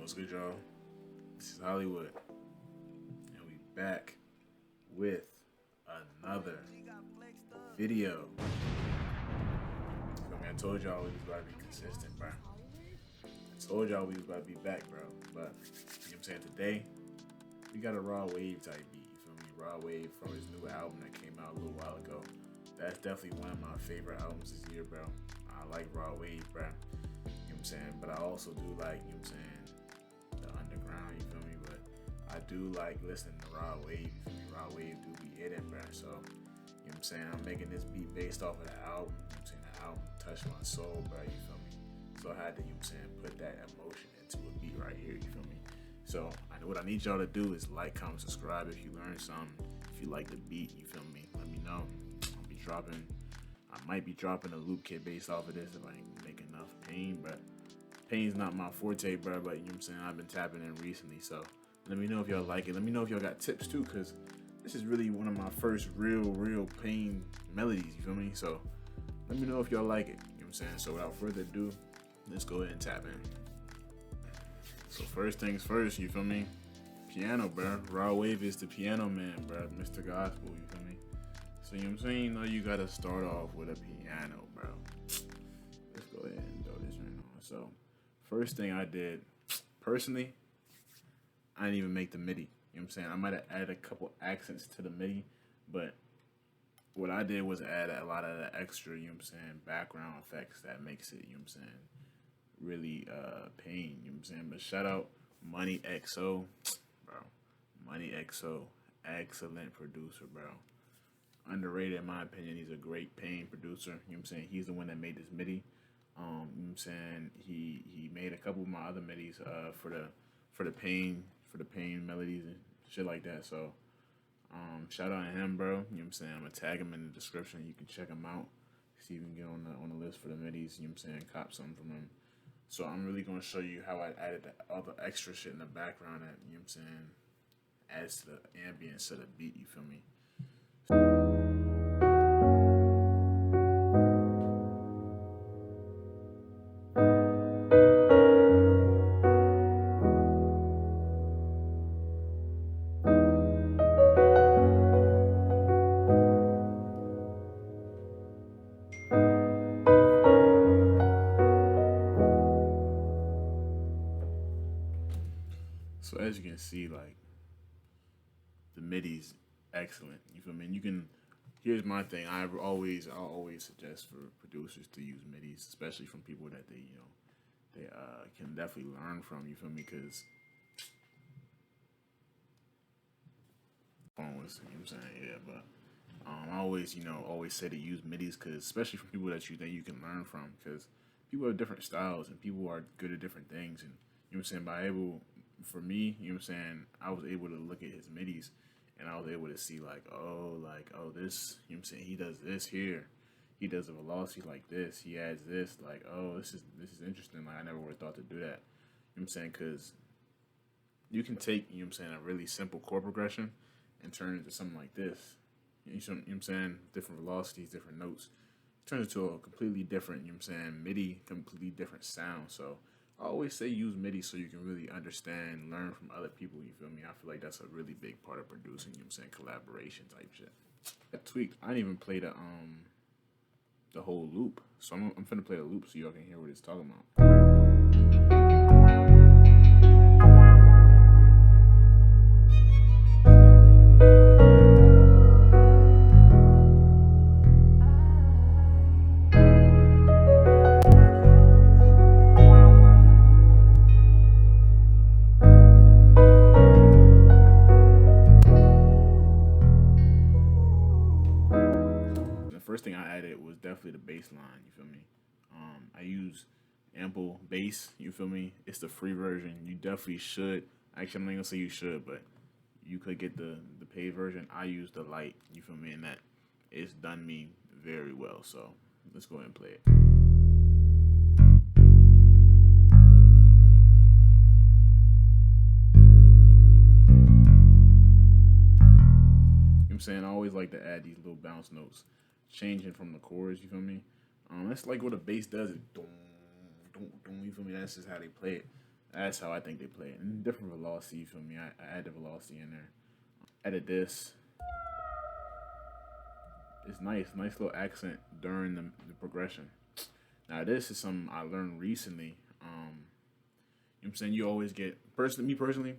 What's good, y'all? This is Hollywood, and we back with another video. I told y'all we was about to be consistent, bro. I told y'all we was about to be back, bro. But, you know what I'm saying, today, we got a Raw Wave type beat, you feel me? Raw Wave from his new album that came out a little while ago. That's definitely one of my favorite albums this year, bro. I like Raw Wave, bro. You know what I'm saying? But I also do like, you know what I'm saying, the underground, you feel me? But I do like listening to Raw Wave, you feel me? Raw Wave do be hitting, bro. So, you know what I'm saying? I'm making this beat based off of the album. You know what I'm saying? The album touched my soul, bro, you feel me? So I had to, you know what I'm saying, put that emotion into a beat right here, you feel me? So what I need y'all to do is like, comment, subscribe if you learned something. If you like the beat, you feel me? Let me know. I might be dropping a loop kit based off of this if I ain't make enough pain, but pain's not my forte, bro, but you know what I'm saying, I've been tapping in recently, so let me know if y'all like it. Let me know if y'all got tips too, because this is really one of my first real pain melodies, you feel me? So let me know if y'all like it, you know what I'm saying? So without further ado, let's go ahead and tap in. So first things first, you feel me? Piano, bro. Raw Wave is the piano man, bro. Mr. Gospel, you feel me? So you know what I'm saying? You know you gotta start off with a piano, bro. Let's go ahead and throw this right on. So first thing I did, personally, I didn't even make the MIDI. You know what I'm saying? I might have added a couple accents to the MIDI, but what I did was add a lot of the extra, you know what I'm saying, background effects that makes it, you know what I'm saying, really pain, you know what I'm saying? But shout out Money XO, bro. Money XO, excellent producer, bro. Underrated in my opinion. He's a great pain producer, you know what I'm saying? He's the one that made this MIDI. You know what I'm saying? He made a couple of my other MIDIs for the pain melodies and shit like that. So shout out to him, bro. You know what I'm saying? I'm gonna tag him in the description. You can check him out. See if you can get on the list for the MIDIs, you know what I'm saying? Cop something from him. So I'm really gonna show you how I added all the extra shit in the background that, you know what I'm saying, adds to the ambience of the beat, you feel me? So as you can see, like, the MIDI's excellent. You feel me? And you can. Here's my thing. I'll always suggest for producers to use MIDIs, especially from people that they can definitely learn from. You feel me? Because phones. You know what I'm saying? Yeah, but I always say to use MIDIs, because especially from people that you think you can learn from, because people have different styles and people are good at different things. And you know what I'm saying? For me, you know what I'm saying, I was able to look at his MIDIs and I was able to see like, oh, this, you know what I'm saying, he does this here. He does a velocity like this. He adds this, like, oh, this is interesting. Like, I never would have thought to do that. You know what I'm saying? Because you can take, you know what I'm saying, a really simple chord progression and turn it into something like this. You know what I'm saying? Different velocities, different notes. It turns into a completely different, you know what I'm saying, MIDI, completely different sound. So I always say use MIDI so you can really understand, learn from other people, you feel me? I feel like that's a really big part of producing, you know what I'm saying, collaboration type shit. I tweaked. I didn't even play the whole loop. So I'm finna play the loop so y'all can hear what it's talking about. First thing I added was definitely the bass line, you feel me? I use ample bass, you feel me? It's the free version. You definitely should. Actually, I'm not gonna say you should, but you could get the paid version. I use the light, you feel me? And that it's done me very well. So let's go ahead and play it. You know what I'm saying? I always like to add these little bounce notes, changing from the chords, you feel me? That's like what a bass does. It, you feel me? That's just how they play it. That's how I think they play it. And different velocity, you feel me? I add the velocity in there. Edit this. It's nice little accent during the progression. Now this is something I learned recently. You know what I'm saying? You always get me personally,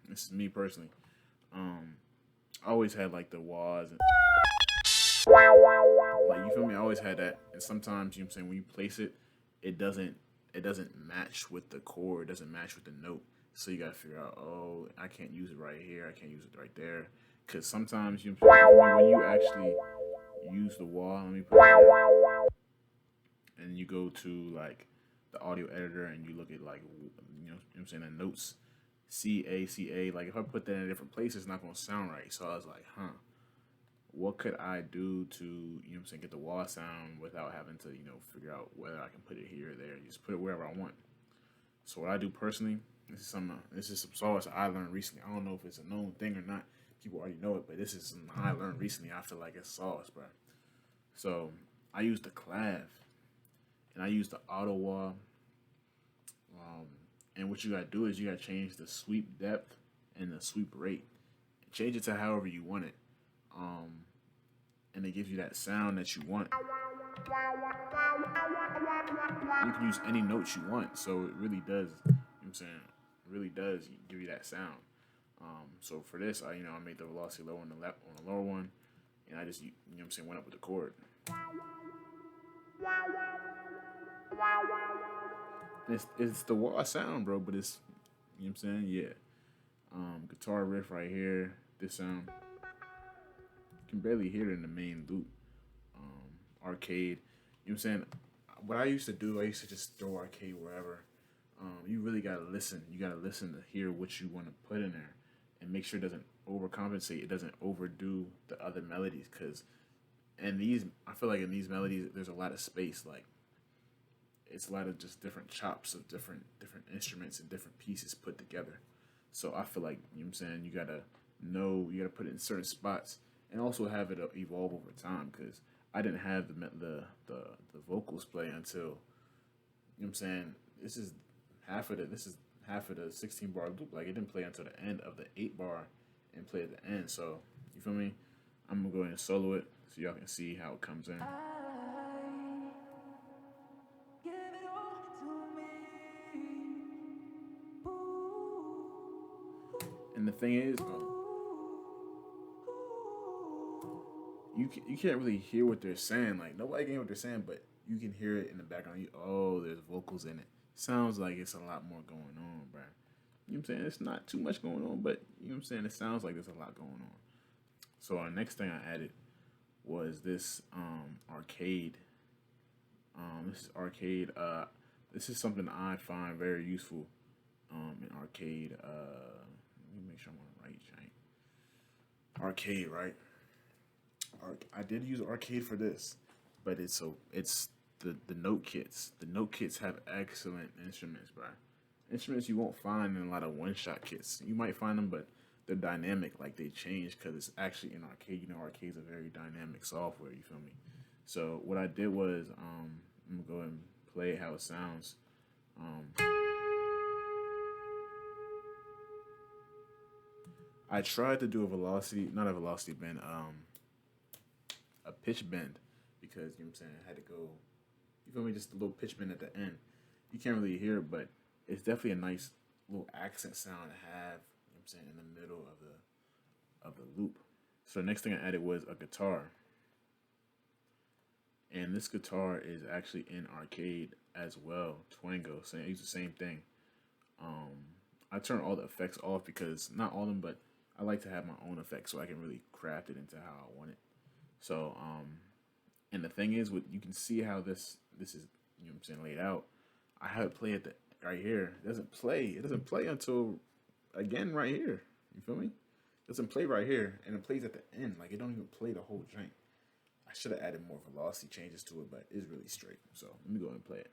this is me personally. I always had like the wahs and like, you feel me? I always had that. And sometimes, you know what I'm saying, when you place it, it doesn't match with the chord, it doesn't match with the note. So you gotta figure out, oh, I can't use it right here, I can't use it right there. Cause sometimes you when you actually use the wah, let me put it, and you go to like the audio editor and you look at like, you know what I'm saying, the notes, C A, like if I put that in different places, it's not gonna sound right. So I was like, what could I do to, you know what I'm saying, get the wah sound without having to, you know, figure out whether I can put it here or there. You just put it wherever I want. So what I do personally, this is some sauce I learned recently. I don't know if it's a known thing or not. People already know it, but this is something I learned recently. I feel like it's sauce, bro. So I use the clav and I use the auto wah. And what you gotta do is you gotta change the sweep depth and the sweep rate. Change it to however you want it. And it gives you that sound that you want. You can use any notes you want, so it really does, you know what I'm saying, it really does give you that sound. So for this, I made the velocity low on the lower one, and I just, you know what I'm saying, went up with the chord. It's the wah sound, bro, but it's, you know what I'm saying, yeah. Guitar riff right here, this sound. You can barely hear it in the main loop. Arcade, you know what I'm saying? What I used to do, I used to just throw arcade wherever. You really gotta listen. You gotta listen to hear what you want to put in there, and make sure it doesn't overcompensate. It doesn't overdo the other melodies. I feel like in these melodies, there's a lot of space. Like, it's a lot of just different chops of different instruments and different pieces put together. So I feel like, you know what I'm saying, you gotta put it in certain spots, and also have it evolve over time, because I didn't have the vocals play until, you know what I'm saying, this is half of the 16 bar loop. Like, it didn't play until the end of the 8 bar and play at the end. So you feel me? I'm gonna go ahead and solo it so y'all can see how it comes in. And the thing is, you can't really hear what they're saying. Like, nobody can hear what they're saying, but you can hear it in the background. There's vocals in it. Sounds like it's a lot more going on, bro. You know what I'm saying? It's not too much going on, but you know what I'm saying? It sounds like there's a lot going on. So our next thing I added was this arcade. This is arcade. This is something I find very useful in arcade. Let me make sure I'm on the right train. Arcade, right? I did use arcade for this, but it's the note kits. The note kits have excellent instruments, bro. Instruments you won't find in a lot of one-shot kits. You might find them, but they're dynamic. Like, they change because it's actually in arcade. You know, arcade's a very dynamic software. You feel me? So what I did was, I'm gonna go and play it how it sounds. I tried to do not a velocity bend, a pitch bend, because, you know what I'm saying, I had to go, you feel me, just a little pitch bend at the end. You can't really hear it, but it's definitely a nice little accent sound to have, you know what I'm saying, in the middle of the loop. So the next thing I added was a guitar. And this guitar is actually in arcade as well. Twango, so I use the same thing. I turn all the effects off because, not all of them, but I like to have my own effects so I can really craft it into how I want it. So, and the thing is, you can see how this is, you know what I'm saying, laid out. I have it play right here. It doesn't play until, again, right here. You feel me? It doesn't play right here, and it plays at the end. Like, it don't even play the whole drink. I should have added more velocity changes to it, but it's really straight. So let me go ahead and play it.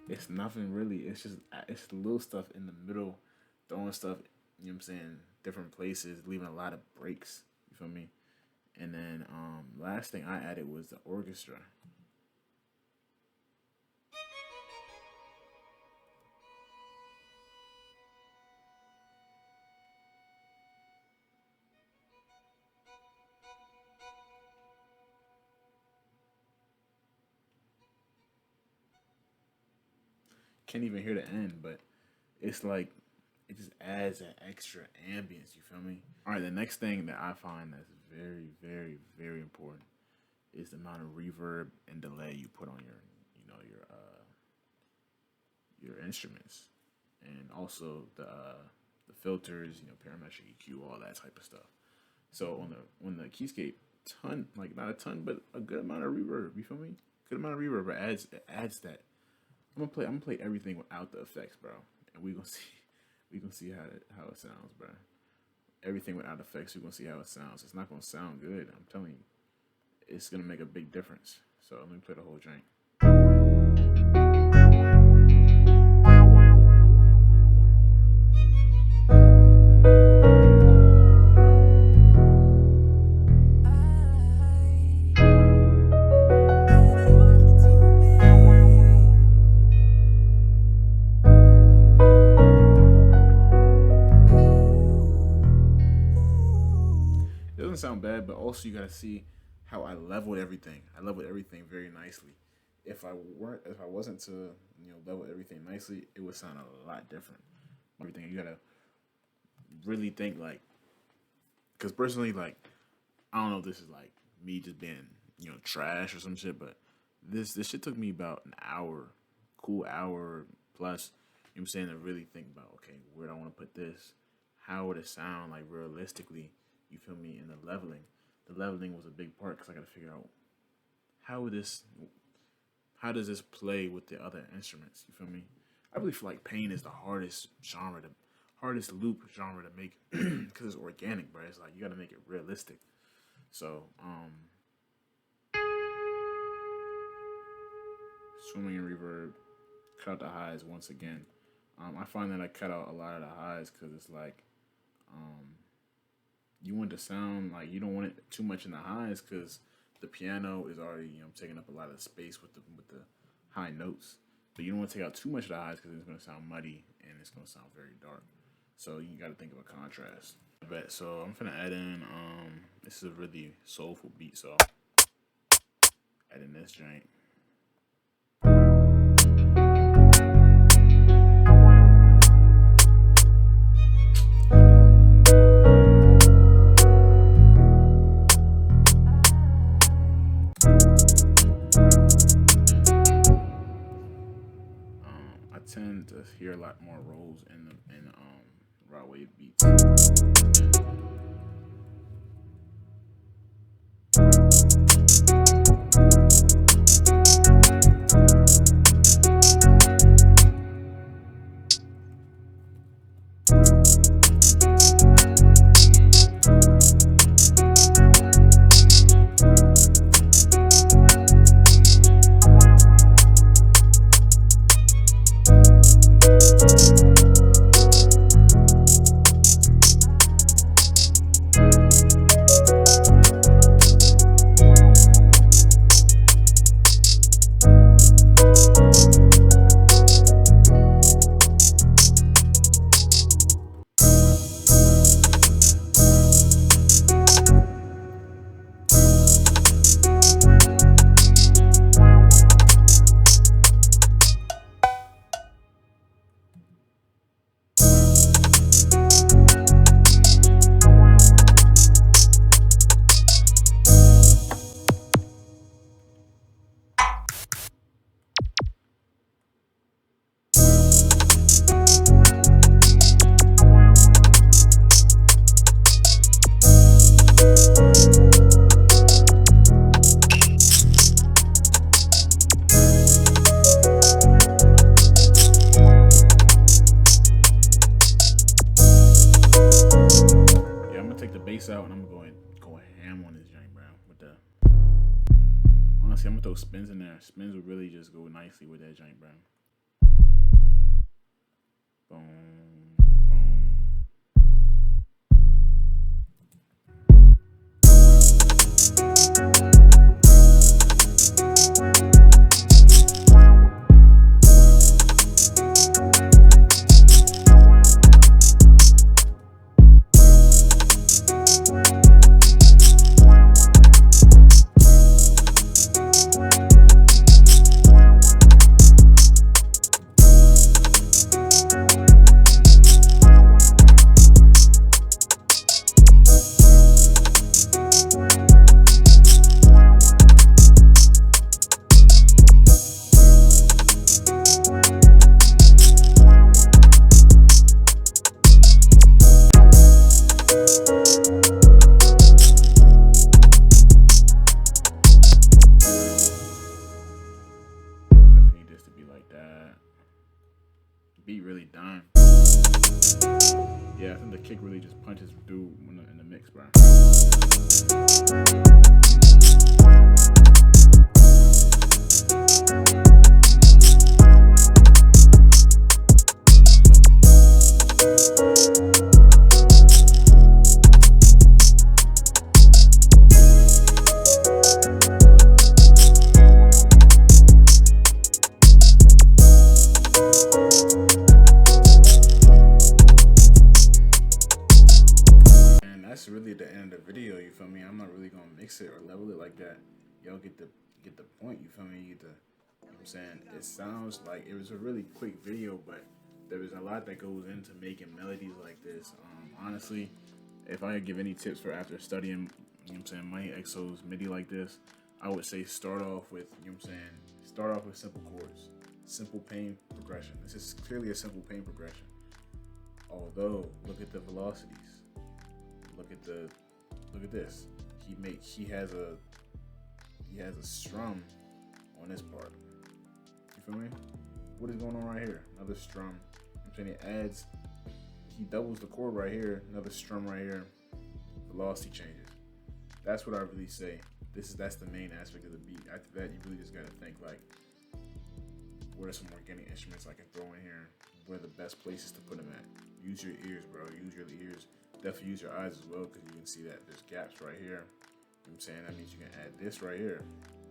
It's nothing really. It's the little stuff in the middle, throwing stuff. You know what I'm saying? Different places, leaving a lot of breaks. You feel me? And then last thing I added was the orchestra. Can't even hear the end, but it's like it just adds that extra ambience. You feel me? All right, the next thing that I find that's very, very, very important is the amount of reverb and delay you put on your instruments, and also the filters, parametric EQ, all that type of stuff. So on the keyscape, ton, like not a ton, but a good amount of reverb. You feel me? Good amount of reverb. It adds that. I'm gonna play everything without the effects, bro, and we gonna see how it sounds, bro. Everything without effects, we gonna see how it sounds. It's not gonna sound good. I'm telling you, it's gonna make a big difference. So let me play the whole drink. It doesn't sound bad, but also you gotta see how I leveled everything. I leveled everything very nicely. If I wasn't to level everything nicely, it would sound a lot different. Everything you gotta really think like, because personally, like, I don't know if this is like me just being trash or some shit, but this shit took me about an hour, cool hour plus. You know what I'm saying, to really think about, okay, where do I want to put this? How would it sound like realistically? You feel me? And the leveling was a big part because I got to figure out how does this play with the other instruments? You feel me? I really feel like pain is the hardest loop genre to make because it's organic, bro. It's like you got to make it realistic. So, swimming in reverb, cut out the highs once again. I find that I cut out a lot of the highs because it's like, you want to sound like you don't want it too much in the highs because the piano is already taking up a lot of space with the high notes. But you don't want to take out too much of the highs because it's going to sound muddy and it's going to sound very dark. So you got to think of a contrast. I bet. So I'm finna add in. This is a really soulful beat, so add in this joint. I tend to hear a lot more rolls in raw wave beats. Out and I'm gonna go ham on this joint, bro. Honestly, I'm gonna throw spins in there. Spins would really just go nicely with that joint, bro. Boom. Beat really done. Yeah, I think the kick really just punches through in the mix, bro. That's really the end of the video, you feel me? I'm not really gonna mix it or level it like that. Y'all get the point, you feel me? You get the, you know what I'm saying? It sounds like it was a really quick video, but there is a lot that goes into making melodies like this. Honestly, if I could give any tips for after studying, you know what I'm saying, Money XO's MIDI like this, I would say start off with, you know what I'm saying, start off with simple chords, simple pain progression. This is clearly a simple pain progression. Although, look at the velocities. Look at this. He has a strum on this part. You feel me? What is going on right here? Another strum. I'm saying it adds. He doubles the chord right here. Another strum right here. Velocity changes. That's what I really say. That's the main aspect of the beat. After that, you really just gotta think like, what are some organic instruments I can throw in here? What are the best places to put them at? Use your ears, bro. Use your ears. Definitely use your eyes as well, because you can see that there's gaps right here. You know what I'm saying? That means you can add this right here.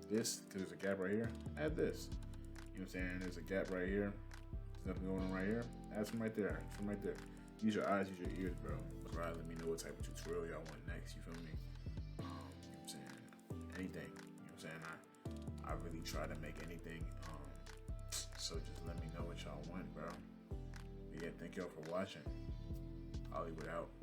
This, because there's a gap right here, add this. You know what I'm saying? There's a gap right here. There's nothing going on right here. Add some right there. Some right there. Use your eyes, use your ears, bro. Right, let me know what type of tutorial y'all want next. You feel me? You know what I'm saying? Anything. You know what I'm saying? I really try to make anything. So just let me know what y'all want, bro. But yeah, thank y'all for watching. Hollywood out.